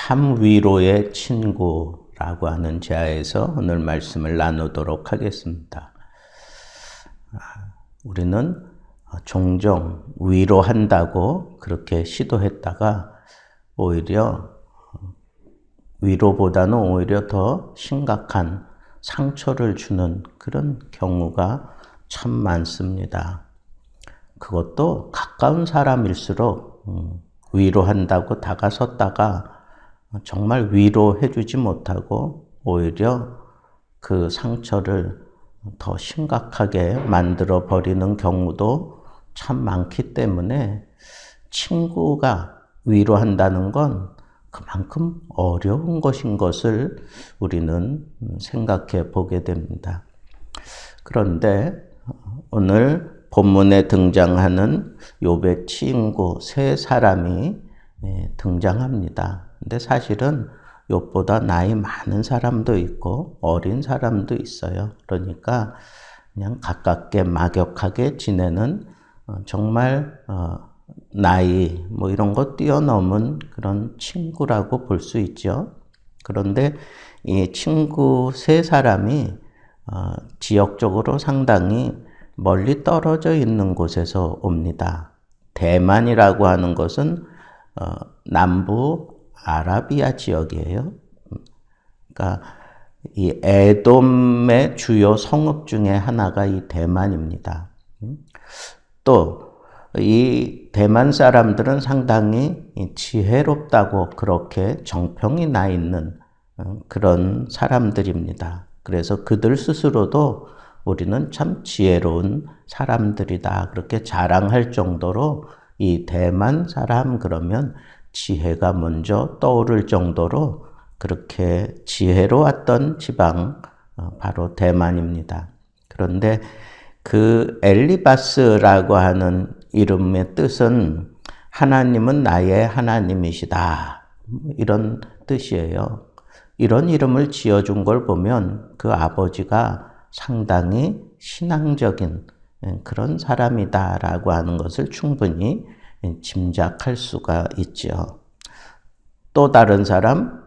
참 위로의 친구라고 하는 제아에서 오늘 말씀을 나누도록 하겠습니다. 우리는 종종 위로한다고 그렇게 시도했다가 오히려 위로보다는 오히려 더 심각한 상처를 주는 그런 경우가 참 많습니다. 그것도 가까운 사람일수록 위로한다고 다가섰다가 정말 위로해주지 못하고 오히려 그 상처를 더 심각하게 만들어 버리는 경우도 참 많기 때문에 친구가 위로한다는 건 그만큼 어려운 것인 것을 우리는 생각해 보게 됩니다. 그런데 오늘 본문에 등장하는 욥의 친구 세 사람이 등장합니다. 근데 사실은 욥보다 나이 많은 사람도 있고 어린 사람도 있어요. 그러니까 그냥 가깝게 막역하게 지내는 정말 나이 뭐 이런 거 뛰어넘은 그런 친구라고 볼 수 있죠. 그런데 이 친구 세 사람이 지역적으로 상당히 멀리 떨어져 있는 곳에서 옵니다. 대만이라고 하는 것은 남부 아라비아 지역이에요. 그러니까 이 에돔의 주요 성읍 중에 하나가 이 대만입니다. 또 이 대만 사람들은 상당히 지혜롭다고 그렇게 정평이 나 있는 그런 사람들입니다. 그래서 그들 스스로도 우리는 참 지혜로운 사람들이다 그렇게 자랑할 정도로 이 대만 사람 그러면 지혜가 먼저 떠오를 정도로 그렇게 지혜로웠던 지방 바로 대만입니다. 그런데 그 엘리바스라고 하는 이름의 뜻은 하나님은 나의 하나님이시다 이런 뜻이에요. 이런 이름을 지어준 걸 보면 그 아버지가 상당히 신앙적인 그런 사람이다라고 하는 것을 충분히 짐작할 수가 있죠. 또 다른 사람,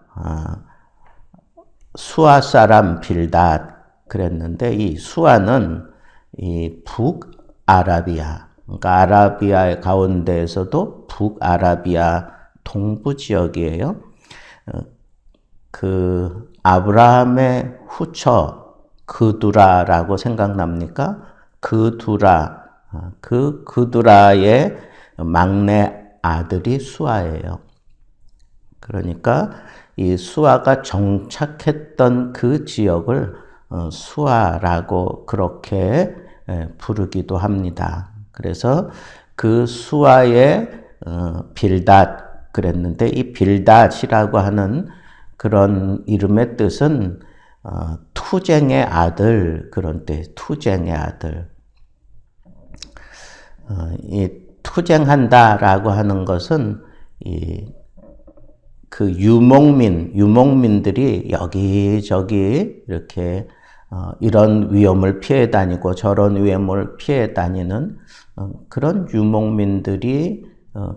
수아 사람 빌닷 그랬는데 이 수아는 이 북아라비아, 그러니까 아라비아 가운데에서도 북아라비아 동부 지역이에요. 그 아브라함의 후처 그두라라고 생각납니까? 그두라의 막내 아들이 수아예요. 그러니까 이 수아가 정착했던 그 지역을 수아라고 그렇게 부르기도 합니다. 그래서 그 수아의 빌닷 그랬는데 이 빌닷이라고 하는 그런 이름의 뜻은 투쟁의 아들 그런 뜻, 투쟁의 아들. 이 투쟁한다라고 하는 것은 그 유목민들이 여기저기 이렇게 이런 위험을 피해 다니고 저런 위험을 피해 다니는 그런 유목민들이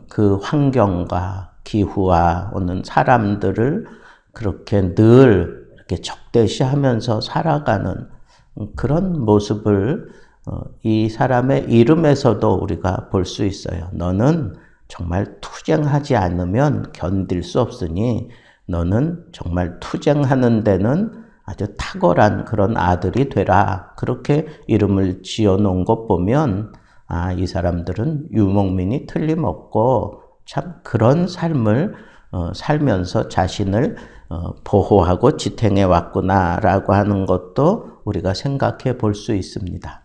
그 환경과 기후와 오는 사람들을 그렇게 늘 이렇게 적대시하면서 살아가는 그런 모습을 이 사람의 이름에서도 우리가 볼 수 있어요. 너는 정말 투쟁하지 않으면 견딜 수 없으니 너는 정말 투쟁하는 데는 아주 탁월한 그런 아들이 되라. 그렇게 이름을 지어놓은 것 보면 이 사람들은 유목민이 틀림없고 참 그런 삶을 살면서 자신을 보호하고 지탱해 왔구나라고 하는 것도 우리가 생각해 볼 수 있습니다.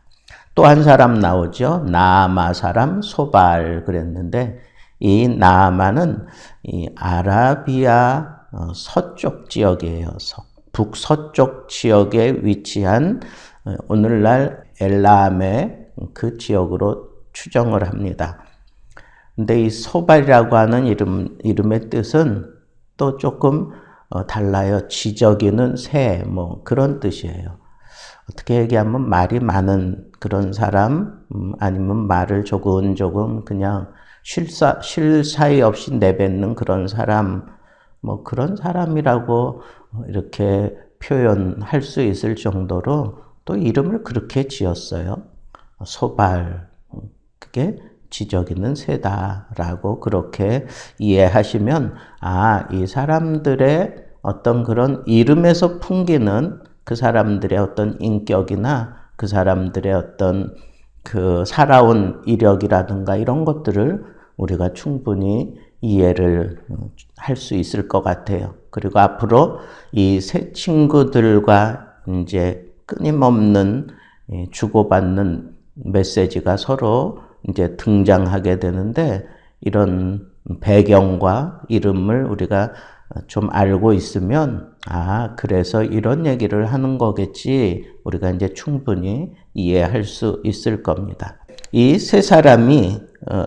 또 한 사람 나오죠. 나아마 사람 소발 그랬는데 이 나아마는 이 아라비아 서쪽 지역이에요. 북서쪽 지역에 위치한 오늘날 엘람의 그 지역으로 추정을 합니다. 근데 이 소발이라고 하는 이름의 뜻은 또 조금 달라요. 지저귀는 새, 뭐 그런 뜻이에요. 어떻게 얘기하면 말이 많은 그런 사람, 아니면 말을 조금 그냥 쉴 사이 없이 내뱉는 그런 사람, 뭐 그런 사람이라고 이렇게 표현할 수 있을 정도로 또 이름을 그렇게 지었어요. 소발, 그게 지적 있는 새다라고 그렇게 이해하시면, 이 사람들의 어떤 그런 이름에서 풍기는 그 사람들의 어떤 인격이나 그 사람들의 어떤 그 살아온 이력이라든가 이런 것들을 우리가 충분히 이해를 할 수 있을 것 같아요. 그리고 앞으로 이 새 친구들과 이제 끊임없는 주고받는 메시지가 서로 이제 등장하게 되는데, 이런 배경과 이름을 우리가 좀 알고 있으면, 그래서 이런 얘기를 하는 거겠지, 우리가 이제 충분히 이해할 수 있을 겁니다. 이 세 사람이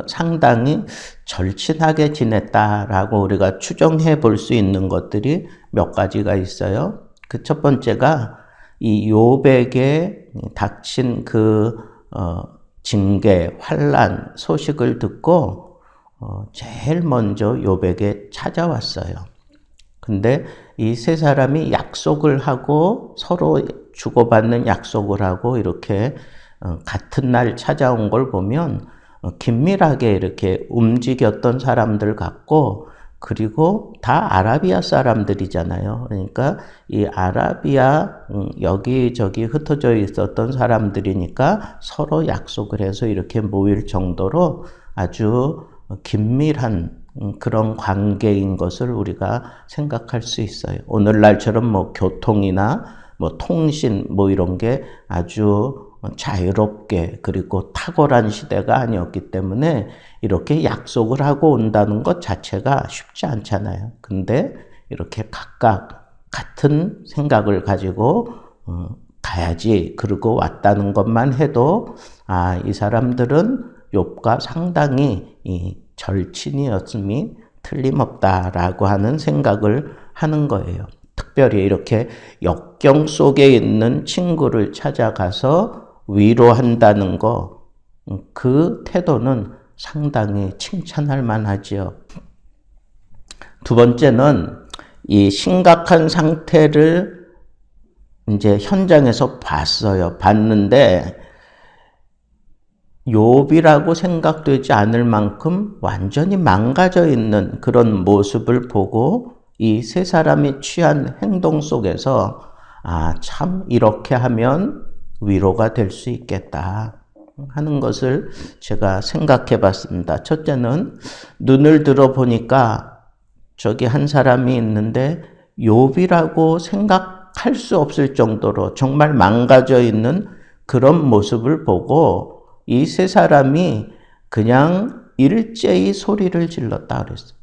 상당히 절친하게 지냈다라고 우리가 추정해 볼 수 있는 것들이 몇 가지가 있어요. 그 첫 번째가 이 욥에게 닥친 그 징계, 환난 소식을 듣고 제일 먼저 욥에게 찾아왔어요. 근데 이 세 사람이 약속을 하고, 서로 주고받는 약속을 하고 이렇게 같은 날 찾아온 걸 보면 긴밀하게 이렇게 움직였던 사람들 같고, 그리고 다 아라비아 사람들이잖아요. 그러니까 이 아라비아 여기저기 흩어져 있었던 사람들이니까 서로 약속을 해서 이렇게 모일 정도로 아주 긴밀한 그런 관계인 것을 우리가 생각할 수 있어요. 오늘날처럼 뭐 교통이나 뭐 통신 뭐 이런 게 아주 자유롭게 그리고 탁월한 시대가 아니었기 때문에 이렇게 약속을 하고 온다는 것 자체가 쉽지 않잖아요. 근데 이렇게 각각 같은 생각을 가지고 가야지 그러고 왔다는 것만 해도 이 사람들은 욥과 상당히 절친이었음이 틀림없다라고 하는 생각을 하는 거예요. 특별히 이렇게 역경 속에 있는 친구를 찾아가서 위로한다는 거, 그 태도는 상당히 칭찬할 만하지요. 두 번째는 이 심각한 상태를 이제 현장에서 봤어요. 봤는데 욥이라고 생각되지 않을 만큼 완전히 망가져 있는 그런 모습을 보고 이 세 사람이 취한 행동 속에서 참 이렇게 하면 위로가 될 수 있겠다 하는 것을 제가 생각해 봤습니다. 첫째는 눈을 들어 보니까 저기 한 사람이 있는데 욥이라고 생각할 수 없을 정도로 정말 망가져 있는 그런 모습을 보고 이 세 사람이 그냥 일제히 소리를 질렀다 그랬어요.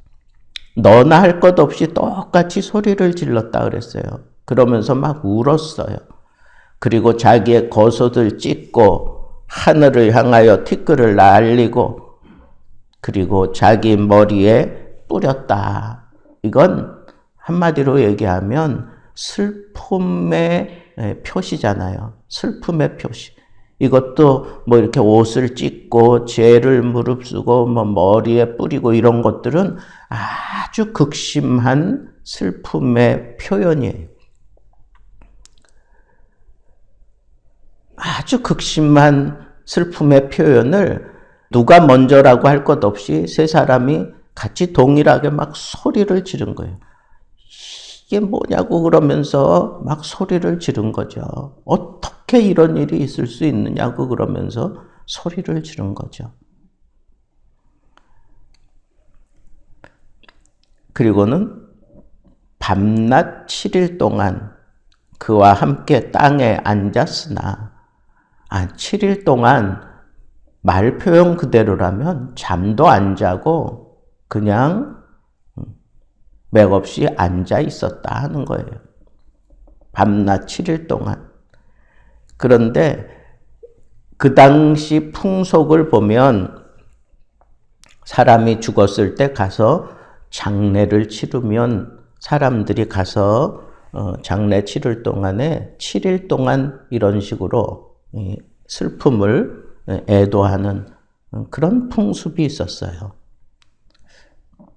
너나 할 것 없이 똑같이 소리를 질렀다 그랬어요. 그러면서 막 울었어요. 그리고 자기의 겉옷을 찢고 하늘을 향하여 티끌을 날리고 그리고 자기 머리에 뿌렸다. 이건 한마디로 얘기하면 슬픔의 표시잖아요. 슬픔의 표시. 이것도 뭐 이렇게 옷을 찢고 죄를 무릅쓰고 뭐 머리에 뿌리고 이런 것들은 아주 극심한 슬픔의 표현이에요. 아주 극심한 슬픔의 표현을 누가 먼저라고 할 것 없이 세 사람이 같이 동일하게 막 소리를 지른 거예요. 이게 뭐냐고 그러면서 막 소리를 지른 거죠. 어떻게 이런 일이 있을 수 있느냐고 그러면서 소리를 지른 거죠. 그리고는 밤낮 7일 동안 그와 함께 땅에 앉았으나 7일 동안 말 표현 그대로라면 잠도 안 자고 그냥 맥없이 앉아 있었다 하는 거예요. 밤낮 7일 동안. 그런데 그 당시 풍속을 보면 사람이 죽었을 때 가서 장례를 치르면 사람들이 가서 장례 치를 동안에 7일 동안 이런 식으로 슬픔을 애도하는 그런 풍습이 있었어요.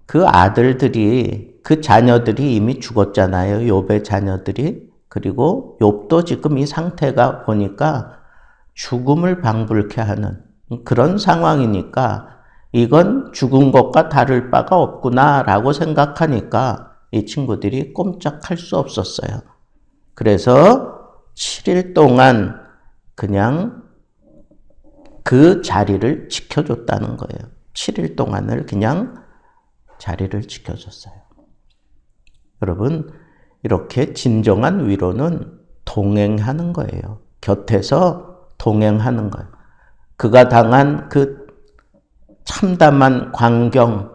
그 아들들이, 그 자녀들이 이미 죽었잖아요. 욥의 자녀들이. 그리고 욥도 지금 이 상태가 보니까 죽음을 방불케 하는 그런 상황이니까 이건 죽은 것과 다를 바가 없구나라고 생각하니까 이 친구들이 꼼짝할 수 없었어요. 그래서 7일 동안 그냥 그 자리를 지켜줬다는 거예요. 7일 동안을 그냥 자리를 지켜줬어요. 여러분, 이렇게 진정한 위로는 동행하는 거예요. 곁에서 동행하는 거예요. 그가 당한 그 참담한 광경,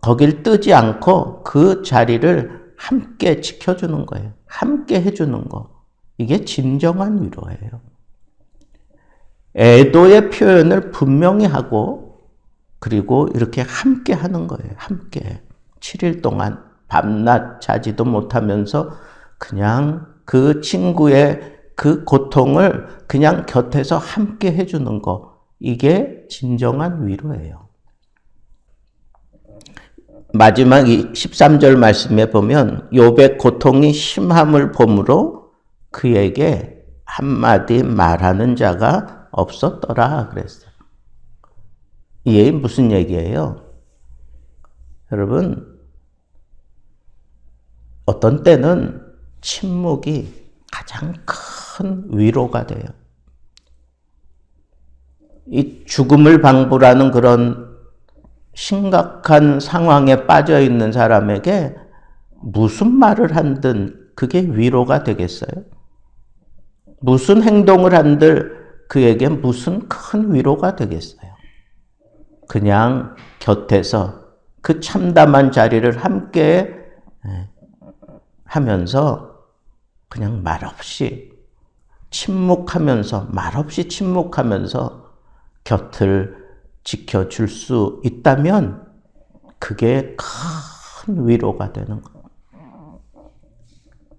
거길 뜨지 않고 그 자리를 함께 지켜주는 거예요. 함께 해주는 거. 이게 진정한 위로예요. 애도의 표현을 분명히 하고 그리고 이렇게 함께 하는 거예요. 함께. 7일 동안 밤낮 자지도 못하면서 그냥 그 친구의 그 고통을 그냥 곁에서 함께 해주는 거. 이게 진정한 위로예요. 마지막 13절 말씀에 보면 욥의 고통이 심함을 보므로 그에게 한마디 말하는 자가 없었더라 그랬어요. 이게 무슨 얘기예요? 여러분, 어떤 때는 침묵이 가장 큰 위로가 돼요. 이 죽음을 방불하는 그런 심각한 상황에 빠져 있는 사람에게 무슨 말을 한들 그게 위로가 되겠어요? 무슨 행동을 한들 그에게 무슨 큰 위로가 되겠어요? 그냥 곁에서 그 참담한 자리를 함께 하면서 그냥 말없이 침묵하면서 말없이 침묵하면서 곁을 지켜줄 수 있다면 그게 큰 위로가 되는 거예요.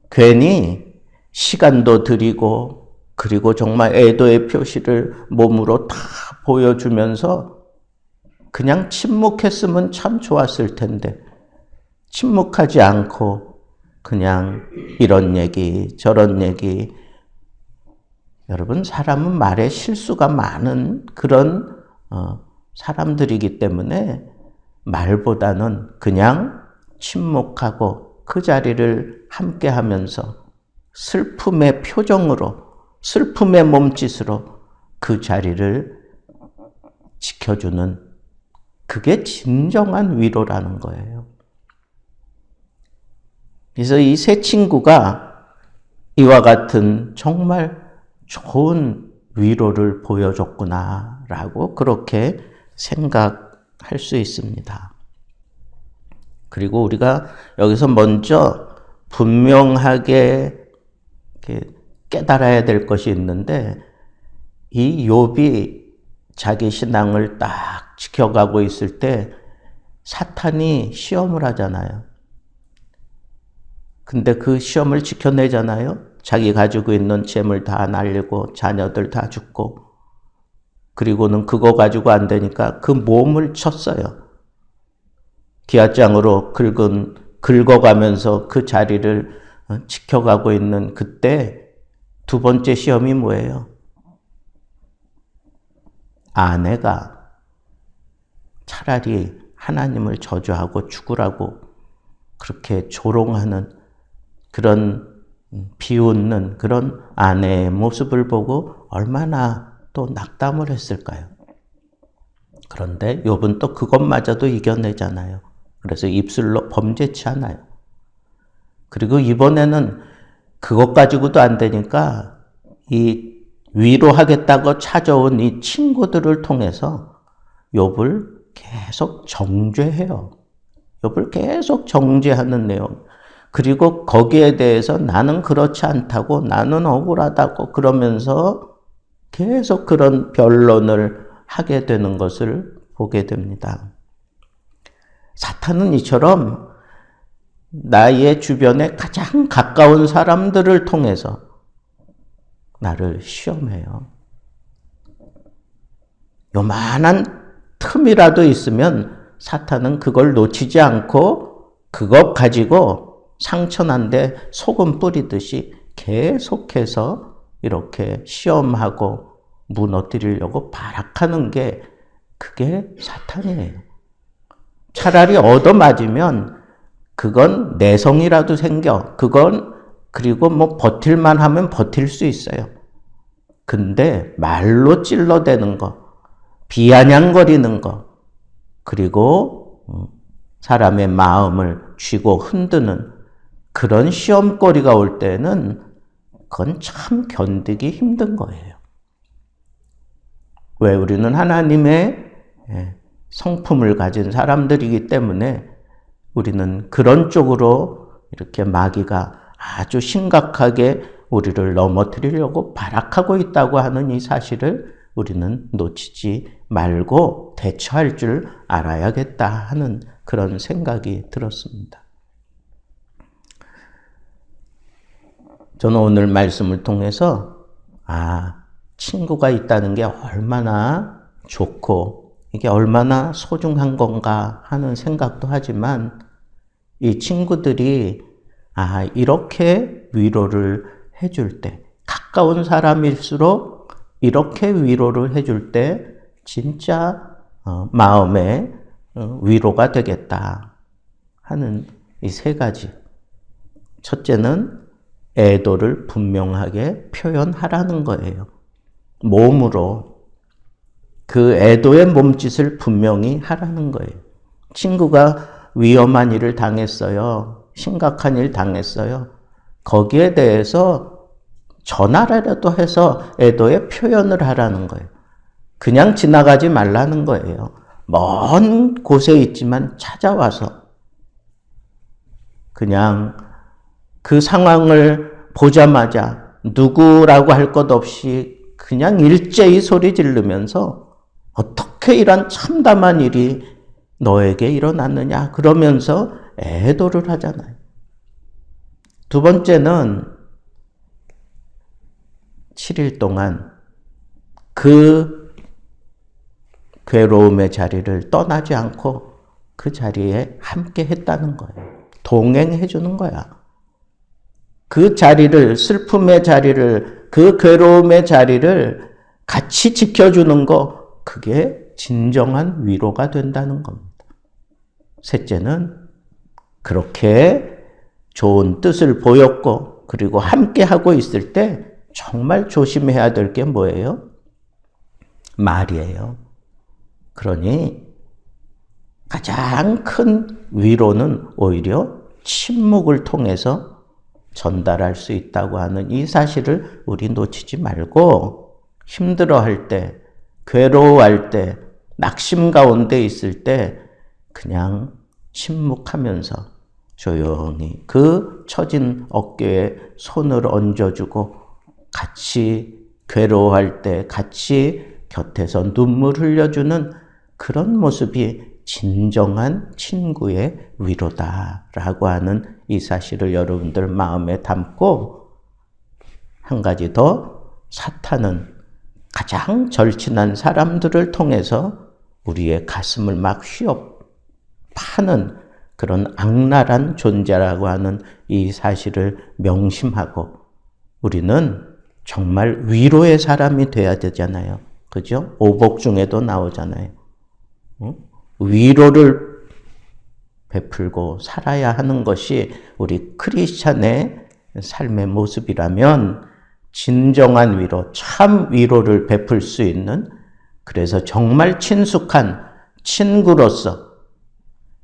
괜히 시간도 들이고 그리고 정말 애도의 표시를 몸으로 다 보여주면서 그냥 침묵했으면 참 좋았을 텐데 침묵하지 않고 그냥 이런 얘기 저런 얘기. 여러분, 사람은 말에 실수가 많은 그런 사람들이기 때문에 말보다는 그냥 침묵하고 그 자리를 함께 하면서 슬픔의 표정으로, 슬픔의 몸짓으로 그 자리를 지켜주는 그게 진정한 위로라는 거예요. 그래서 이 세 친구가 이와 같은 정말 좋은 위로를 보여줬구나라고 그렇게 생각할 수 있습니다. 그리고 우리가 여기서 먼저 분명하게 깨달아야 될 것이 있는데 이 욥이 자기 신앙을 딱 지켜가고 있을 때 사탄이 시험을 하잖아요. 근데 그 시험을 지켜내잖아요. 자기 가지고 있는 재물 다 날리고 자녀들 다 죽고 그리고는 그거 가지고 안 되니까 그 몸을 쳤어요. 기아장으로 긁어가면서 그 자리를 지켜가고 있는 그때 두 번째 시험이 뭐예요? 아내가 차라리 하나님을 저주하고 죽으라고 그렇게 조롱하는 그런 비웃는 그런 아내의 모습을 보고 얼마나 또 낙담을 했을까요? 그런데 욥은 또 그것마저도 이겨내잖아요. 그래서 입술로 범죄치 않아요. 그리고 이번에는 그것 가지고도 안 되니까 이 위로하겠다고 찾아온 이 친구들을 통해서 욥을 계속 정죄해요. 욥을 계속 정죄하는 내용. 그리고 거기에 대해서 나는 그렇지 않다고, 나는 억울하다고 그러면서 계속 그런 변론을 하게 되는 것을 보게 됩니다. 사탄은 이처럼 나의 주변에 가장 가까운 사람들을 통해서 나를 시험해요. 요만한 틈이라도 있으면 사탄은 그걸 놓치지 않고 그것 가지고 상처난데 소금 뿌리듯이 계속해서 이렇게 시험하고 무너뜨리려고 발악하는 게 그게 사탄이에요. 차라리 얻어맞으면 그건 내성이라도 생겨. 그건 그리고 뭐 버틸만 하면 버틸 수 있어요. 근데 말로 찔러대는 거, 비아냥거리는 거, 그리고 사람의 마음을 쥐고 흔드는 그런 시험거리가 올 때는 그건 참 견디기 힘든 거예요. 왜? 우리는 하나님의 성품을 가진 사람들이기 때문에 우리는 그런 쪽으로 이렇게 마귀가 아주 심각하게 우리를 넘어뜨리려고 발악하고 있다고 하는 이 사실을 우리는 놓치지 말고 대처할 줄 알아야겠다 하는 그런 생각이 들었습니다. 저는 오늘 말씀을 통해서 친구가 있다는 게 얼마나 좋고 이게 얼마나 소중한 건가 하는 생각도 하지만 이 친구들이 이렇게 위로를 해줄 때, 가까운 사람일수록 이렇게 위로를 해줄 때 진짜 마음의 위로가 되겠다 하는 이 세 가지. 첫째는 애도를 분명하게 표현하라는 거예요. 몸으로 그 애도의 몸짓을 분명히 하라는 거예요. 친구가 위험한 일을 당했어요. 심각한 일 당했어요. 거기에 대해서 전화라도 해서 애도의 표현을 하라는 거예요. 그냥 지나가지 말라는 거예요. 먼 곳에 있지만 찾아와서 그냥 그 상황을 보자마자 누구라고 할 것 없이 그냥 일제히 소리 지르면서 어떻게 이런 참담한 일이 너에게 일어났느냐 그러면서 애도를 하잖아요. 두 번째는 7일 동안 그 괴로움의 자리를 떠나지 않고 그 자리에 함께 했다는 거예요. 동행해 주는 거야. 그 자리를, 슬픔의 자리를, 그 괴로움의 자리를 같이 지켜주는 거, 그게 진정한 위로가 된다는 겁니다. 셋째는 그렇게 좋은 뜻을 보였고, 그리고 함께 하고 있을 때 정말 조심해야 될 게 뭐예요? 말이에요. 그러니 가장 큰 위로는 오히려 침묵을 통해서 전달할 수 있다고 하는 이 사실을 우리 놓치지 말고 힘들어할 때, 괴로워할 때, 낙심 가운데 있을 때 그냥 침묵하면서 조용히 그 처진 어깨에 손을 얹어주고 같이 괴로워할 때 같이 곁에서 눈물 흘려주는 그런 모습이 진정한 친구의 위로다라고 하는 이 사실을 여러분들 마음에 담고 한 가지 더, 사탄은 가장 절친한 사람들을 통해서 우리의 가슴을 막 휘어 파는 그런 악랄한 존재라고 하는 이 사실을 명심하고 우리는 정말 위로의 사람이 돼야 되잖아요. 그죠? 오복 중에도 나오잖아요. 위로를 베풀고 살아야 하는 것이 우리 크리스찬의 삶의 모습이라면 진정한 위로, 참 위로를 베풀 수 있는, 그래서 정말 친숙한 친구로서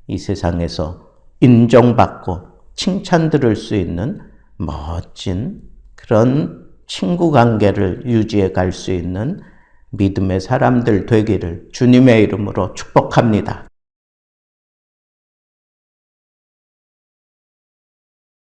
이 세상에서 인정받고 칭찬 들을 수 있는 멋진 그런 친구 관계를 유지해 갈 수 있는 믿음의 사람들 되기를 주님의 이름으로 축복합니다.